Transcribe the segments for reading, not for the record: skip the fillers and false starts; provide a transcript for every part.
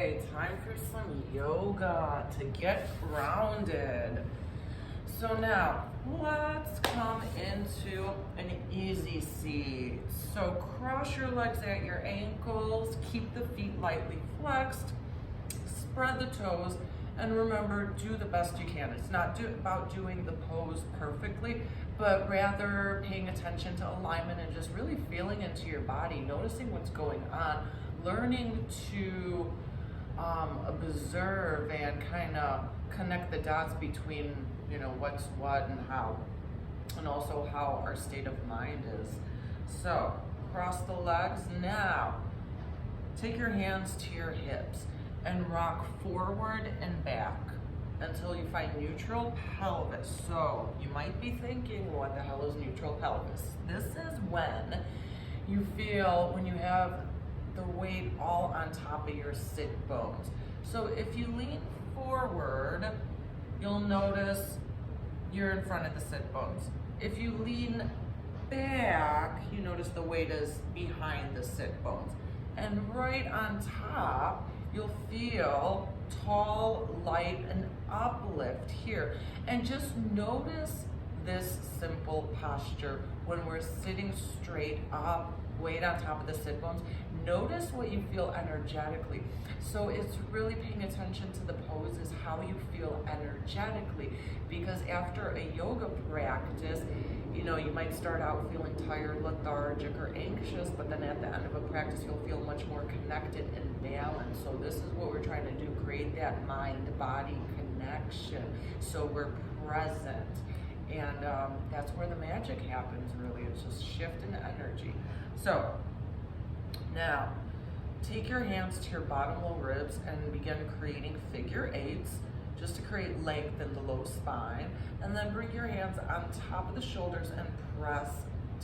Okay, time for some yoga to get grounded. So now, let's come into an easy seat. So cross your legs at your ankles, keep the feet lightly flexed, spread the toes, and remember, do the best you can. It's not about doing the pose perfectly, but rather paying attention to alignment and just really feeling into your body, noticing what's going on, learning to observe and kind of connect the dots between, what's what and how, and also how our state of mind is. So, cross the legs. Now, take your hands to your hips and rock forward and back until you find neutral pelvis. So, you might be thinking, what the hell is neutral pelvis? This is when you feel, when you have the weight all on top of your sit bones. So if you lean forward, you'll notice you're in front of the sit bones. If you lean back, you notice the weight is behind the sit bones. And right on top, you'll feel tall, light, and uplift here. And just notice this simple posture when we're sitting straight up, weight on top of the sit bones. Notice what you feel energetically. So it's really paying attention to the poses, how you feel energetically, because after a yoga practice, you might start out feeling tired, lethargic, or anxious, but then at the end of a practice, you'll feel much more connected and balanced. So this is what we're trying to do, create that mind-body connection so we're present. And that's where the magic happens, really. It's just shift in energy. So now, take your hands to your bottom low ribs and begin creating figure eights, just to create length in the low spine. And then bring your hands on top of the shoulders and press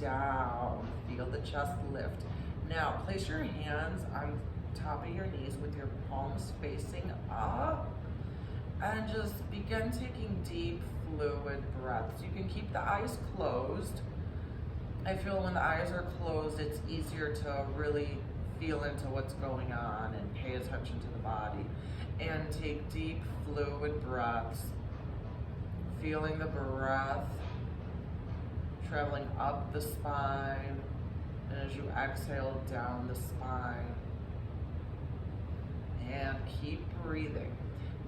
down. Feel the chest lift. Now, place your hands on top of your knees with your palms facing up. And just begin taking deep, fluid breaths. You can keep the eyes closed. I feel when the eyes are closed, it's easier to really feel into what's going on and pay attention to the body. And take deep, fluid breaths. Feeling the breath traveling up the spine. And as you exhale, down the spine. And keep breathing.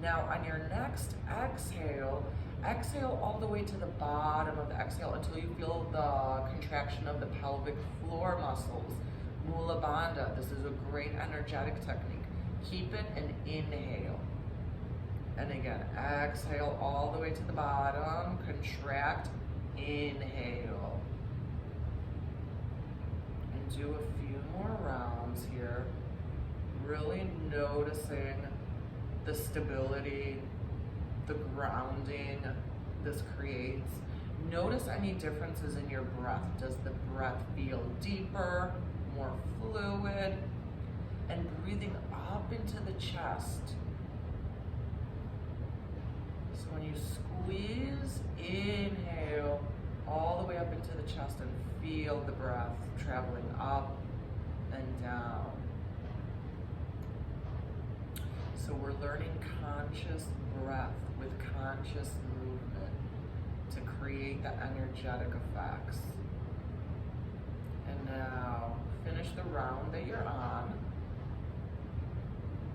Now on your next exhale, exhale all the way to the bottom of the exhale until you feel the contraction of the pelvic floor muscles. Mula Bandha, this is a great energetic technique. Keep it and inhale. And again, exhale all the way to the bottom, contract, inhale. And do a few more rounds here, really noticing the stability, the grounding this creates. Notice any differences in your breath. Does the breath feel deeper, more fluid? And breathing up into the chest. So when you squeeze, inhale all the way up into the chest and feel the breath traveling up and down. So we're learning conscious breath with conscious movement to create the energetic effects. And now finish the round that you're on.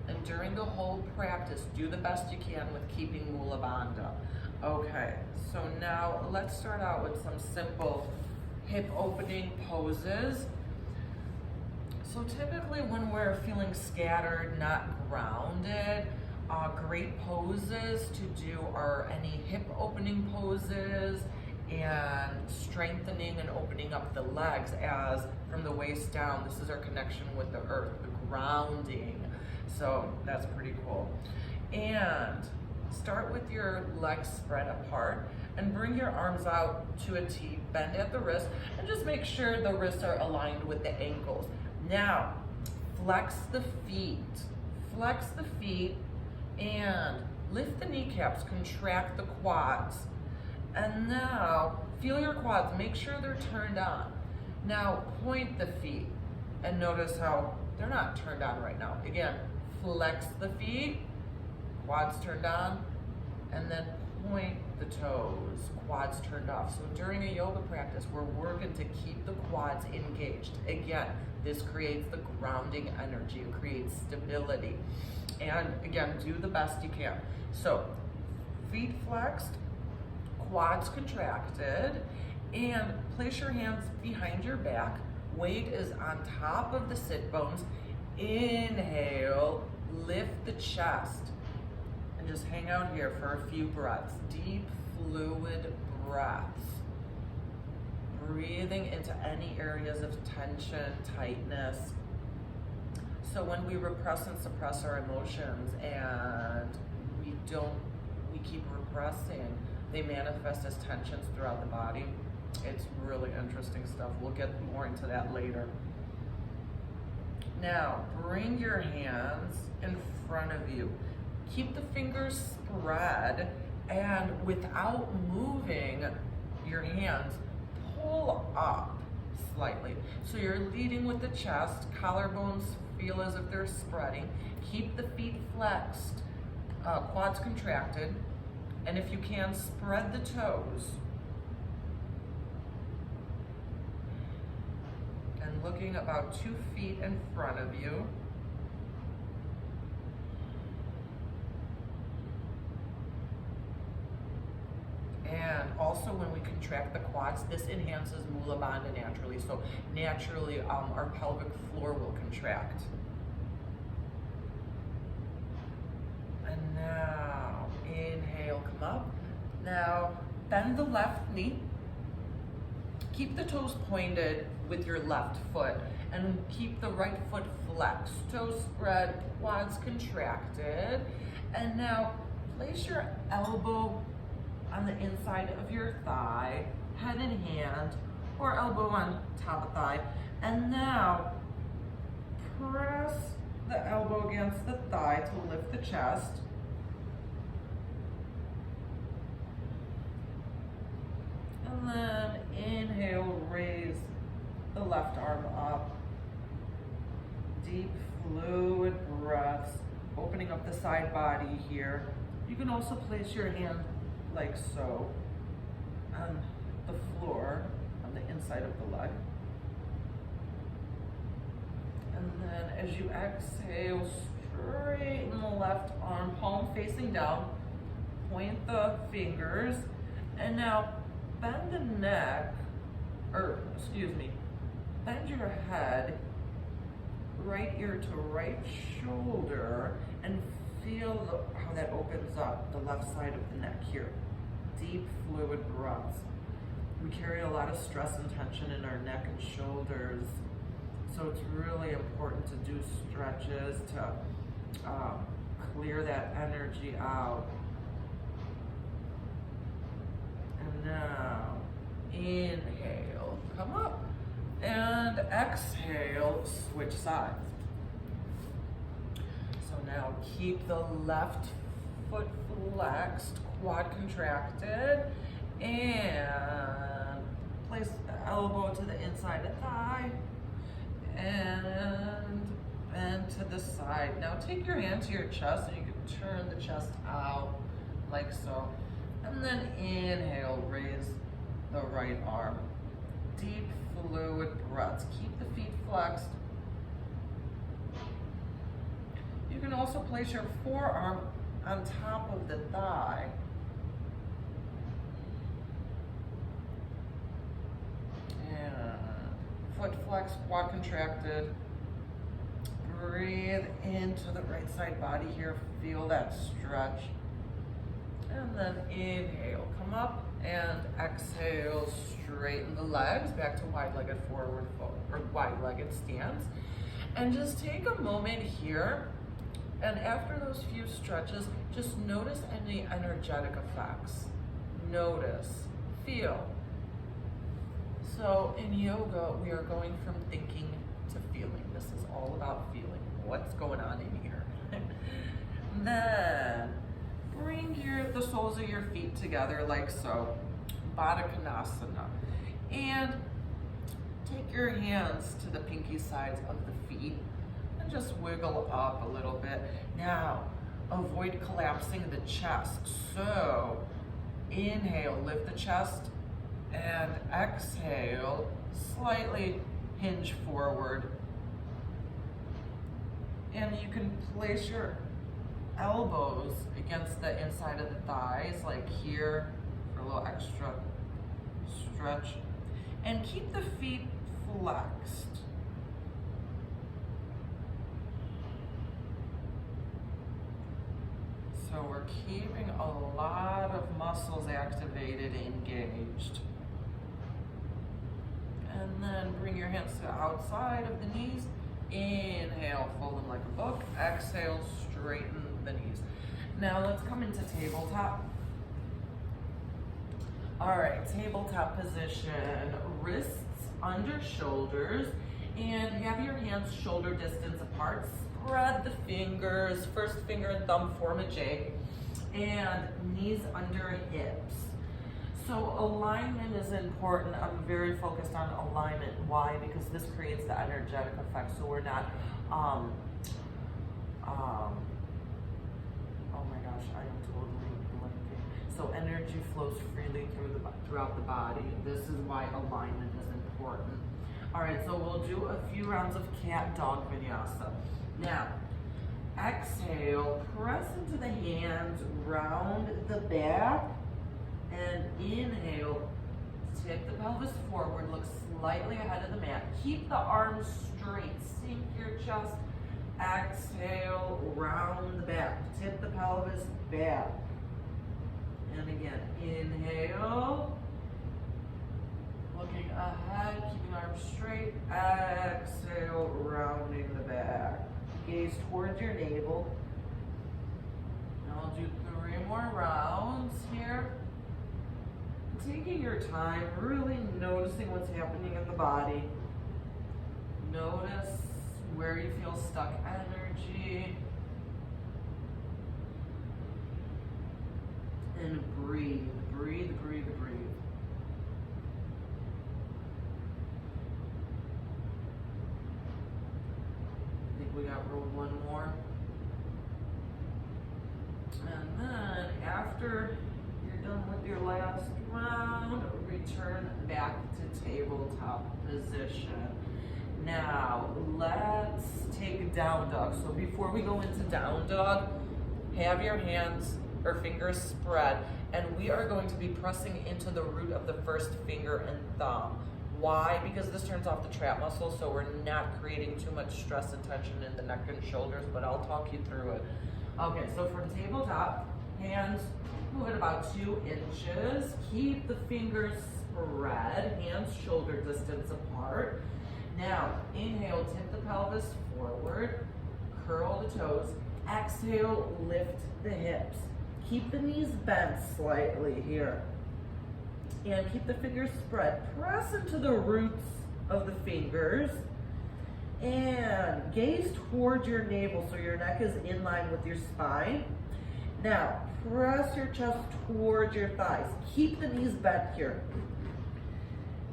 And during the whole practice, do the best you can with keeping Mula Bandha. Okay, so now let's start out with some simple hip opening poses. So typically when we're feeling scattered, not grounded, great poses to do are any hip opening poses and strengthening and opening up the legs as from the waist down. This is our connection with the earth, the grounding. So that's pretty cool. And start with your legs spread apart and bring your arms out to a T, bend at the wrist, and just make sure the wrists are aligned with the ankles. Now, flex the feet and lift the kneecaps, contract the quads. And now, feel your quads, make sure they're turned on. Now, point the feet and notice how they're not turned on right now. Again, Flex the feet, quads turned on, and then point the toes, quads turned off. So during a yoga practice, we're working to keep the quads engaged. Again, this creates the grounding energy, it creates stability. And again, do the best you can. So feet flexed, quads contracted, and place your hands behind your back. Weight is on top of the sit bones. Inhale, lift the chest, and just hang out here for a few breaths. Deep, fluid breaths. Breathing into any areas of tension, tightness. So when we repress and suppress our emotions and we keep repressing, they manifest as tensions throughout the body. It's really interesting stuff. We'll get more into that later. Now, bring your hands in front of you. Keep the fingers spread, and without moving your hands, pull up slightly. So you're leading with the chest, collarbones feel as if they're spreading. Keep the feet flexed, quads contracted, and if you can, spread the toes. And looking about 2 feet in front of you. And also when we contract the quads, this enhances Mula Bandha naturally. So naturally, our pelvic floor will contract. And now, inhale, come up. Now, bend the left knee. Keep the toes pointed with your left foot and keep the right foot flexed. Toes spread, quads contracted. And now, place your elbow on the inside of your thigh, head in hand, or elbow on top of thigh. And now, press the elbow against the thigh to lift the chest. And then inhale, raise the left arm up. Deep, fluid breaths, opening up the side body here. You can also place your hand like so on the floor, on the inside of the leg. And then as you exhale, straighten the left arm, palm facing down, point the fingers, and now bend the neck, bend your head, right ear to right shoulder, and feel how that opens up the left side of the neck here. Deep, fluid breaths. We carry a lot of stress and tension in our neck and shoulders, so it's really important to do stretches to clear that energy out. And now, inhale, come up, and exhale, switch sides. So now keep the left foot flexed, quad contracted, and place the elbow to the inside of thigh, and bend to the side. Now take your hand to your chest, and you can turn the chest out like so. And then inhale, raise the right arm. Deep, fluid breaths. Keep the feet flexed. You can also place your forearm on top of the thigh. And foot flexed, quad contracted. Breathe into the right side body here. Feel that stretch. And then inhale, come up, and exhale, straighten the legs back to wide-legged forward fold, or wide-legged stance. And just take a moment here, and after those few stretches, just notice any energetic effects. Notice, feel. So in yoga, we are going from thinking to feeling. This is all about feeling. What's going on in here? Then bring the soles of your feet together like so, Baddha Konasana. And take your hands to the pinky sides of the feet and just wiggle up a little bit. Now, avoid collapsing the chest. So, inhale, lift the chest, and exhale, slightly hinge forward. And you can place your elbows against the inside of the thighs, like here, for a little extra stretch. And keep the feet flexed. So we're keeping a lot of muscles activated, engaged. And then bring your hands to the outside of the knees. Inhale, fold them like a book. Exhale, straighten the knees. Now let's come into tabletop. All right, tabletop position. Wrists under shoulders, and have your hands shoulder distance apart. Spread the fingers, first finger and thumb form a J, and knees under hips. So alignment is important. I'm very focused on alignment. Why? Because this creates the energetic effect. So we're not, oh my gosh, I am totally blanking. So energy flows freely throughout the body. This is why alignment is important. All right, so we'll do a few rounds of cat dog vinyasa. Now, exhale, press into the hands, round the back, and inhale, tip the pelvis forward, look slightly ahead of the mat. Keep the arms straight, sink your chest. Exhale, round the back, tip the pelvis back. And again, inhale, looking ahead, keeping arms straight. Exhale, rounding the back. Gaze towards your navel. Now I'll do 3 more rounds here. Taking your time, really noticing what's happening in the body. Notice where you feel stuck energy. And breathe, breathe, breathe, breathe. I think we got room 1 more. And then after you're done with your last round, return back to tabletop position. Now, let's take down dog. So before we go into down dog, have your hands or fingers spread, and we are going to be pressing into the root of the first finger and thumb. Why? Because this turns off the trap muscle, so we're not creating too much stress and tension in the neck and shoulders, but I'll talk you through it. Okay, so from tabletop, hands move at about 2 inches. Keep the fingers spread, hands shoulder distance apart. Now, inhale, tip the pelvis forward, curl the toes. Exhale, lift the hips. Keep the knees bent slightly here. And keep the fingers spread. Press into the roots of the fingers. And gaze towards your navel so your neck is in line with your spine. Now, press your chest towards your thighs. Keep the knees bent here.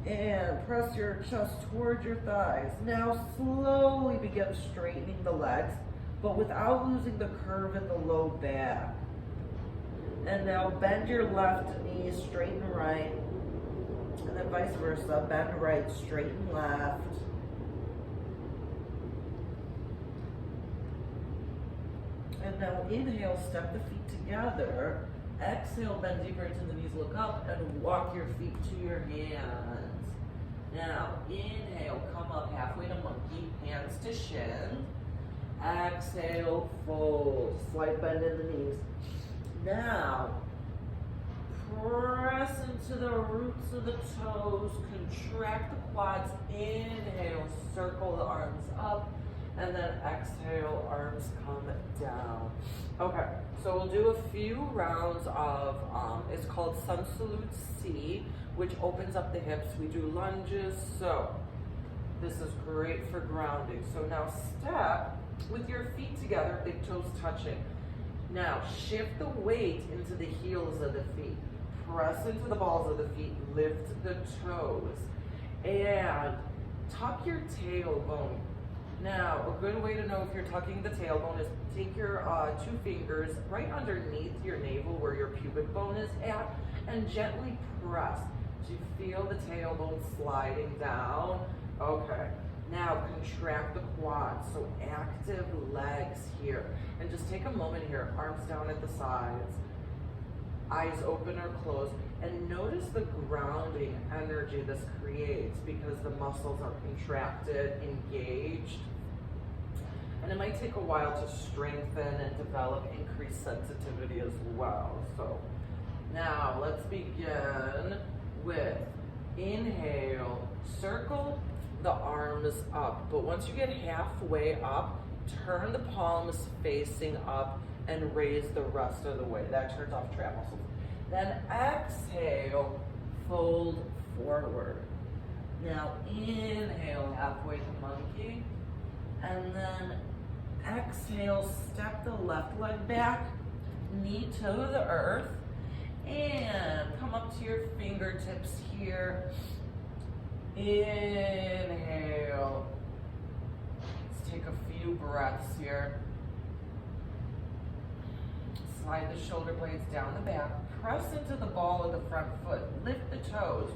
And press your chest towards your thighs. Now, slowly begin straightening the legs, but without losing the curve in the low back. And now bend your left knee, straighten right. And then vice versa, bend right, straighten left. And now inhale, step the feet together. Exhale, bend deeper into the knees, look up, and walk your feet to your hands. Now, inhale, come up halfway to monkey, hands to shin. Exhale, fold, slight bend in the knees. Now, press into the roots of the toes, contract the quads, inhale, circle the arms up, and then exhale, arms come down. Okay, so we'll do a few rounds of, it's called Sun Salute C, which opens up the hips. We do lunges, so this is great for grounding. So now step with your feet together, big toes touching. Now shift the weight into the heels of the feet. Press into the balls of the feet, lift the toes, and tuck your tailbone Now, a good way to know if you're tucking the tailbone is take your 2 fingers right underneath your navel where your pubic bone is at and gently press. Do you feel the tailbone sliding down? Okay. Now contract the quads, so active legs here. And just take a moment here, arms down at the sides, eyes open or closed, and notice the grounding energy this creates because the muscles are contracted, engaged. And it might take a while to strengthen and develop increased sensitivity as well. So now let's begin with inhale, circle the arms up. But once you get halfway up, turn the palms facing up and raise the rest of the way. That turns off trap muscles. Then exhale, fold forward. Now inhale, halfway to monkey. And then exhale, step the left leg back, knee to the earth. And come up to your fingertips here. Inhale. Let's take a few breaths here. Slide the shoulder blades down the back. Press into the ball of the front foot. Lift the toes.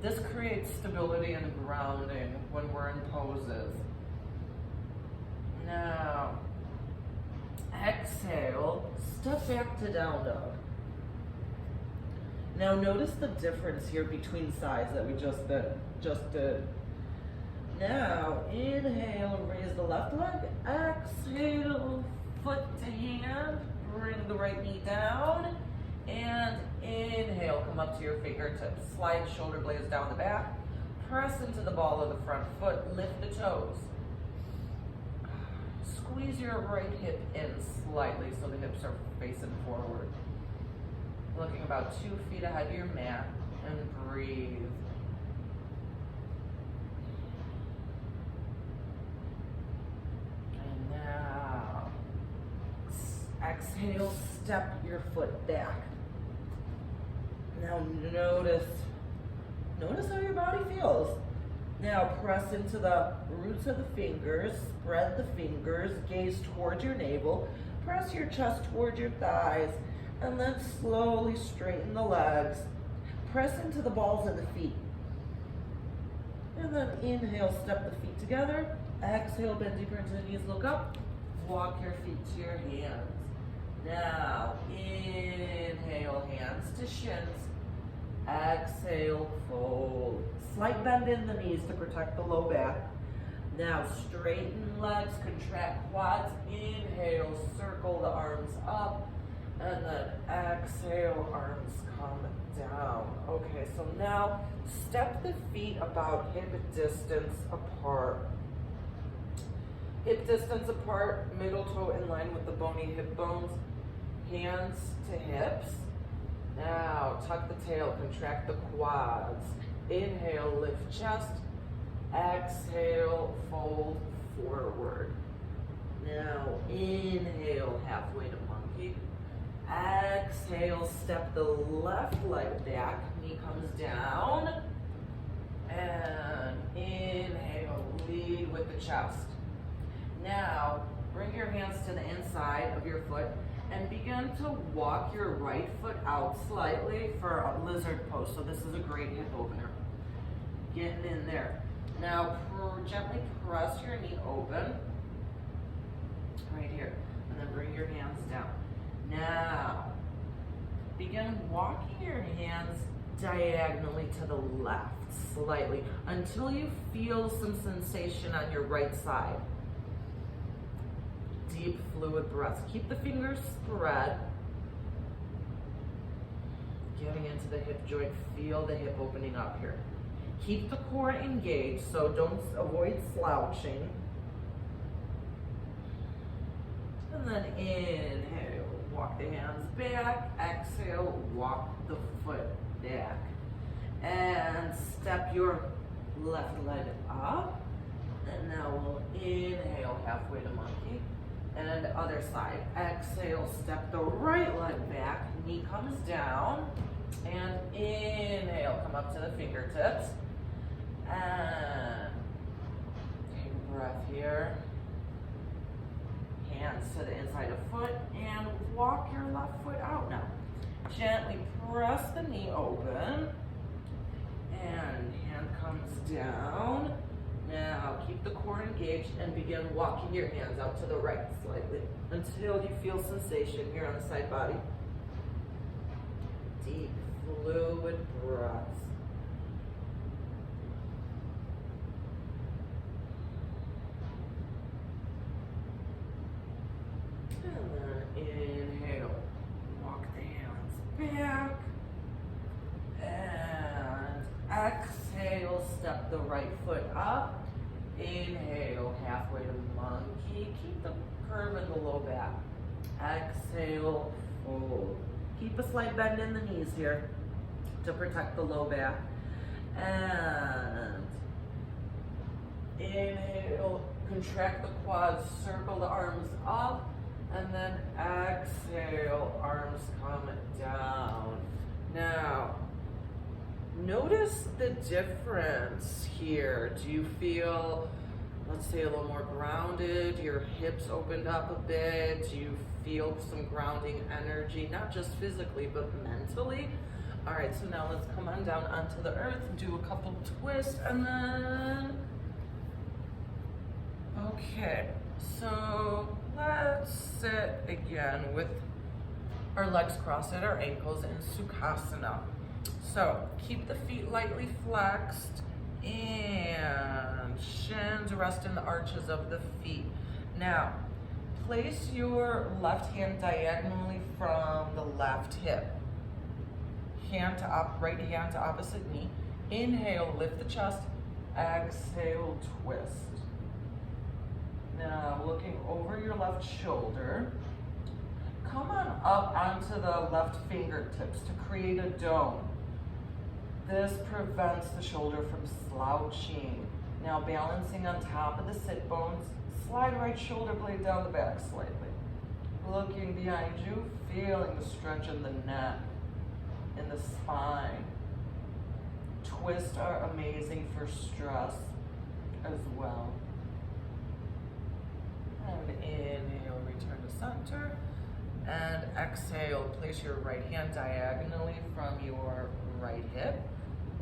This creates stability and grounding when we're in poses. Now, exhale, step back to down dog. Now notice the difference here between sides that we just did. Now, inhale, raise the left leg. Exhale, foot to hand. Bring the right knee down. And inhale, come up to your fingertips. Slide shoulder blades down the back. Press into the ball of the front foot. Lift the toes. Squeeze your right hip in slightly so the hips are facing forward. Looking about 2 feet ahead of your mat, and breathe. And now, exhale, step your foot back. Now notice how your body feels. Now press into the roots of the fingers, spread the fingers, gaze towards your navel, press your chest towards your thighs, and then slowly straighten the legs. Press into the balls of the feet. And then inhale, step the feet together. Exhale, bend deeper into the knees, look up. Walk your feet to your hands. Now, inhale, hands to shins. Exhale, fold. Slight bend in the knees to protect the low back. Now, straighten legs, contract quads. Inhale, circle the arms up. And then exhale, arms come down. Okay, so now step the feet about hip distance apart. Hip distance apart, middle toe in line with the bony hip bones. Hands to hips. Now tuck the tail, contract the quads. Inhale, lift chest. Exhale, fold forward. Now inhale, halfway to monkey. Exhale, step the left leg back, knee comes down. And inhale, lead with the chest. Now, bring your hands to the inside of your foot and begin to walk your right foot out slightly for a lizard pose. So this is a great hip opener. Getting in there. Now, gently press your knee open, right here, and then bring your hands down. Now, begin walking your hands diagonally to the left, slightly, until you feel some sensation on your right side. Deep fluid breaths. Keep the fingers spread. Getting into the hip joint, feel the hip opening up here. Keep the core engaged, so don't avoid slouching. And then inhale, walk the hands back. Exhale, walk the foot back. And step your left leg up. And now we'll inhale, halfway to monkey. And other side. Exhale, step the right leg back. Knee comes down. And inhale, come up to the fingertips. And take a breath here. hands to the inside of foot and walk your left foot out now. Gently press the knee open and hand comes down. Now keep the core engaged and begin walking your hands out to the right slightly until you feel sensation here on the side body. Deep, fluid breaths. And then inhale, walk the hands back. And exhale, step the right foot up. Inhale, halfway to monkey. Keep the curve in the low back. Exhale, fold. Keep a slight bend in the knees here to protect the low back. And inhale, contract the quads, circle the arms up. And then exhale, arms come down. Now, notice the difference here. Do you feel, let's say, a little more grounded? Your hips opened up a bit? Do you feel some grounding energy, not just physically, but mentally? All right, so now let's come on down onto the earth, do a couple twists, and then, okay, so let's sit again with our legs crossed at our ankles in Sukhasana. So keep the feet lightly flexed and shins rest in the arches of the feet. Now, place your left hand diagonally from the left hip. Right hand to opposite knee. Inhale, lift the chest. Exhale, twist. Now, looking over your left shoulder, come on up onto the left fingertips to create a dome. This prevents the shoulder from slouching. Now, balancing on top of the sit bones, slide right shoulder blade down the back slightly. Looking behind you, feeling the stretch in the neck, in the spine. Twists are amazing for stress as well. And inhale, return to center. And exhale, place your right hand diagonally from your right hip,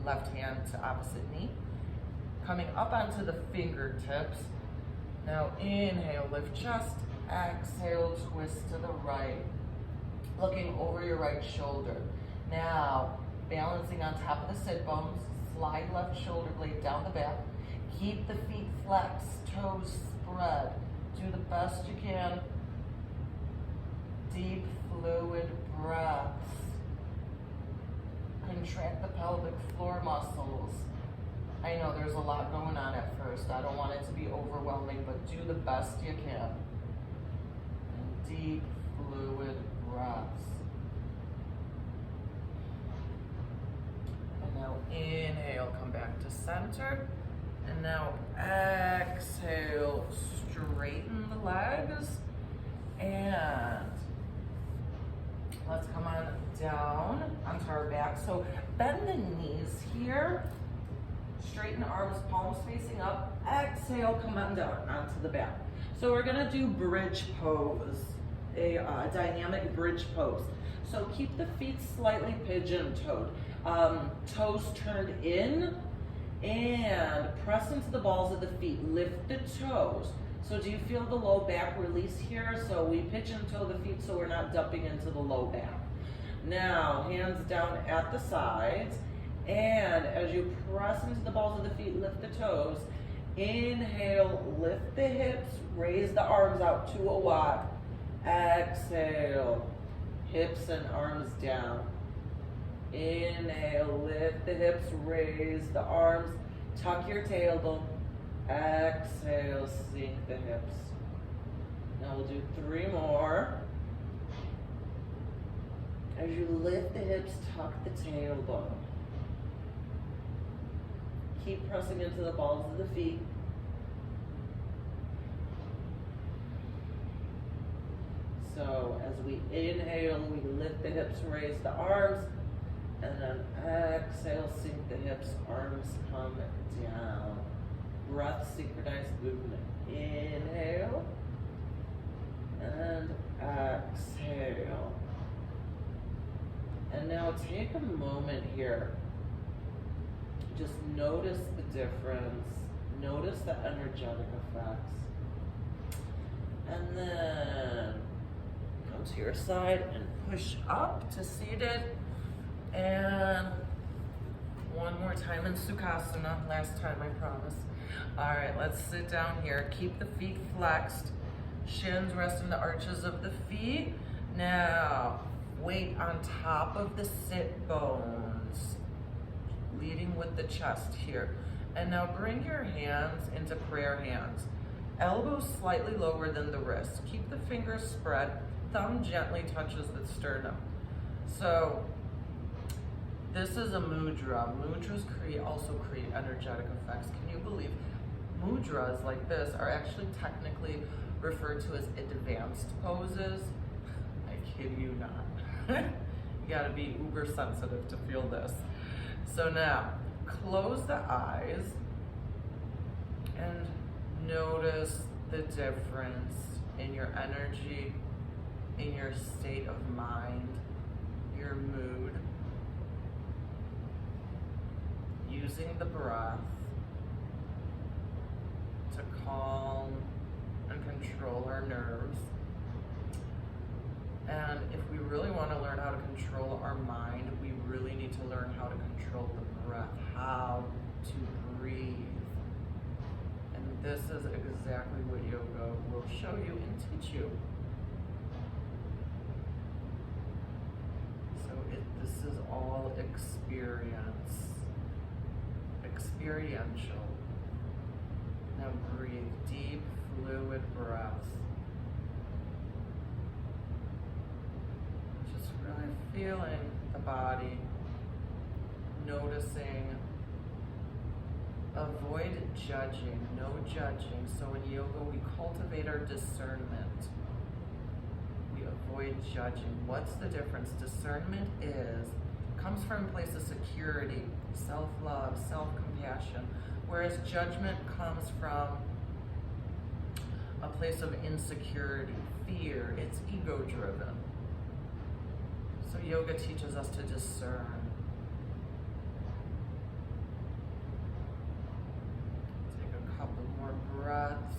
left hand to opposite knee. Coming up onto the fingertips. Now inhale, lift chest. Exhale, twist to the right. Looking over your right shoulder. Now, balancing on top of the sit bones, slide left shoulder blade down the back. Keep the feet flexed, toes spread. Do the best you can. Deep, fluid breaths. Contract the pelvic floor muscles. I know there's a lot going on at first. I don't want it to be overwhelming, but do the best you can. And deep, fluid breaths. And now inhale, come back to center. And now exhale, straighten the legs. And let's come on down onto our back. So bend the knees here. Straighten arms, palms facing up. Exhale, come on down onto the back. So we're gonna do bridge pose, a dynamic bridge pose. So keep the feet slightly pigeon-toed. Toes turned in and press into the balls of the feet. Lift the toes. So do you feel the low back release here? So we pigeon-toe the feet so we're not dumping into the low back. Now, hands down at the sides. And as you press into the balls of the feet, lift the toes. Inhale, lift the hips, raise the arms out to a Y. Exhale, hips and arms down. Inhale, lift the hips, raise the arms, tuck your tailbone. Exhale, sink the hips. Now we'll do 3 more. As you lift the hips, tuck the tailbone. Keep pressing into the balls of the feet. So as we inhale, we lift the hips, raise the arms, and then exhale, sink the hips, arms come down. Breath synchronized movement. Inhale, and now take a moment here. Just notice the difference. Notice the energetic effects. And then come to your side and push up to seated. And one more time in Sukhasana. Last time, I promise. All right, let's sit down here. Keep the feet flexed. Shins rest in the arches of the feet. Now, weight on top of the sit bones, leading with the chest here. And now bring your hands into prayer hands. Elbows slightly lower than the wrists. Keep the fingers spread. Thumb gently touches the sternum. So this is a mudra. Mudras also create energetic effects. Can you believe mudras like this are actually technically referred to as advanced poses? I kid you not. You gotta be uber sensitive to feel this. So now, close the eyes and notice the difference in your energy, in your state of mind, your mood. Using the breath to calm and control our nerves. And if we really want to learn how to control our mind, we really need to learn how to control the breath, how to breathe. And this is exactly what yoga will show you and teach you. So this is all experiential. Now breathe deep, fluid breaths. Just really feeling the body, noticing. Avoid judging, no judging. So in yoga, we cultivate our discernment. We avoid judging. What's the difference? Discernment comes from a place of security, self-love, self-compassion, whereas judgment comes from a place of insecurity, fear. It's ego-driven. So yoga teaches us to discern. Take a couple more breaths.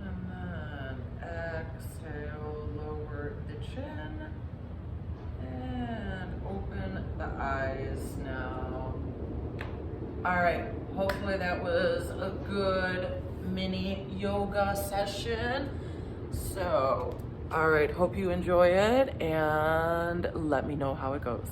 And then exhale, lower the chin, and open the eyes now. All right, hopefully that was a good mini yoga session. So, all right, hope you enjoy it and let me know how it goes.